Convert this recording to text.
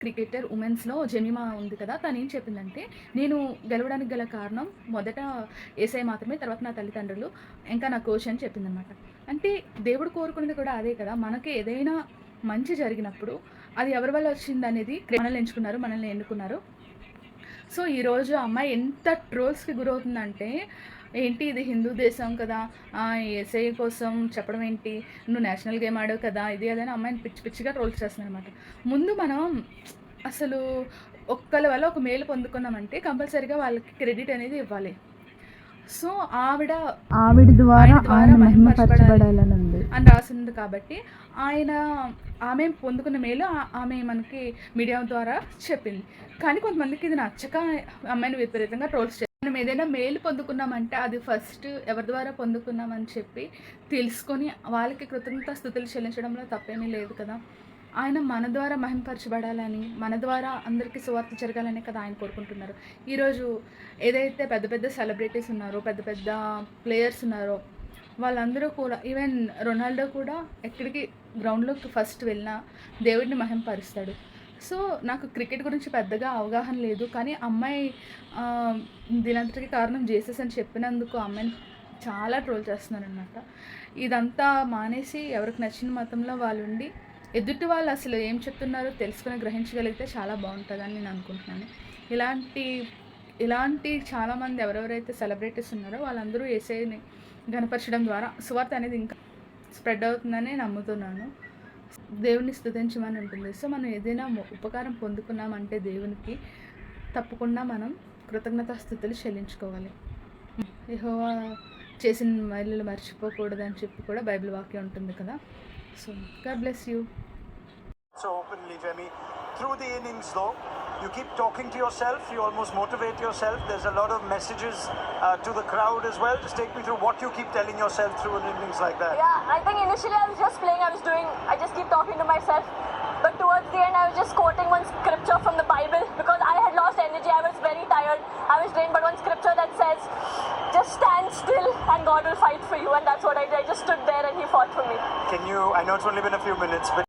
Cricketer ఉమెన్స్‌లో Jemimah ఉంది కదా! తనేం చెప్పిందంటే, నేను గెలవడానికి గల కారణం మొదట యేసయ్య మాత్రమే, తర్వాత నా తల్లిదండ్రులు, ఇంకా నా కోచ్ అని చెప్పిందనమాట. అంటే దేవుడు కోరుకునేది కూడా అదే కదా! మనకి ఏదైనా మంచి జరిగినప్పుడు అది ఎవరి వల్ల వచ్చిందనేది మనల్ని ఎంచుకున్నారు, మనల్ని ఎన్నుకున్నారు. సో, ఈరోజు ఆ అమ్మాయి ఎంత ట్రోల్స్‌కి గురవుతుందంటే, ఏంటి ఇది హిందూ దేశం కదా! యేసయ్య కోసం చెప్పడం ఏంటి? నువ్వు నేషనల్ గేమ్ ఆడావు కదా! ఇది అది అని అమ్మాయిని పిచ్చి పిచ్చిగా ట్రోల్స్ చేస్తున్నారనమాట. ముందు మనం అసలు ఒక్కళ్ళ వల్ల ఒక మేలు పొందుకున్నామంటే కంపల్సరీగా వాళ్ళకి క్రెడిట్ అనేది ఇవ్వాలి. సో, ఆవిడ ద్వారా ఆయన మహిమపరచబడాలని ఉంది అని రాసింది కాబట్టి ఆమె పొందుకున్న మేలు ఆమె మనకి మీడియా ద్వారా చెప్పింది. కానీ కొంతమందికి ఇది నచ్చక అమ్మాయిని విపరీతంగా ట్రోల్స్ చేస్తారు. మనం ఏదైనా మేలు పొందుకున్నామంటే అది ఫస్ట్ ఎవరి ద్వారా పొందుకున్నామని చెప్పి తెలుసుకొని వాళ్ళకి కృతజ్ఞతాస్తుతులు చెల్లించడంలో తప్పేమీ లేదు కదా! ఆయన మన ద్వారా మహిమపరచబడాలని, మన ద్వారా అందరికీ సువార్త జరగాలనే కదా ఆయన కోరుకుంటున్నారు. ఈరోజు ఏదైతే పెద్ద పెద్ద సెలబ్రిటీస్ ఉన్నారో, పెద్ద పెద్ద ప్లేయర్స్ ఉన్నారో, వాళ్ళందరూ కూడా ఈవెన్ రొనాల్డో కూడా ఎక్కడికి గ్రౌండ్‌లోకి ఫస్ట్ వెళ్ళినా దేవుడిని మహిమపరుస్తాడు. సో, నాకు క్రికెట్ గురించి పెద్దగా అవగాహన లేదు. కానీ అమ్మాయి దీనంతటికి కారణం జీసస్ అని చెప్పినందుకు అమ్మాయిని చాలా ట్రోల్ చేస్తున్నారనమాట. ఇదంతా మానేసి ఎవరికి నచ్చిన మతంలో వాళ్ళుండి ఎదుటి వాళ్ళు అసలు ఏం చెప్తున్నారో తెలుసుకొని గ్రహించగలిగితే చాలా బాగుంటుందని నేను అనుకుంటున్నాను. ఇలాంటి చాలామంది ఎవరెవరైతే సెలబ్రిటీస్ ఉన్నారో వాళ్ళందరూ యేసయ్యని ఘనపరచడం ద్వారా సువార్త అనేది ఇంకా స్ప్రెడ్ అవుతుందని నమ్ముతున్నాను. దేవుని స్తుతించమని ఉంటుంది. సో, మనం ఏదైనా ఉపకారం పొందుకున్నామంటే దేవునికి తప్పకుండా మనం కృతజ్ఞతాస్తుతులు చెల్లించుకోవాలి. యెహోవా చేసిన మేలులు మర్చిపోకూడదని చెప్పి కూడా బైబిల్ వాక్యం ఉంటుంది కదా. So, God bless you. So openly, Jemmy. Through the innings, though, you keep talking to yourself. You almost motivate yourself. There's a lot of messages to the crowd as well. Just take me through what you keep telling yourself through an innings like that. Yeah, I think initially I was just playing. I just keep talking to myself. But towards the end, I was just quoting one scripture from the Bible because I had lost energy. I was very tired. I was drained. But one scripture that says, just stand still and God will fight for you. And that's what I did. I just stood there and He fought for me. I know it's only been a few minutes, but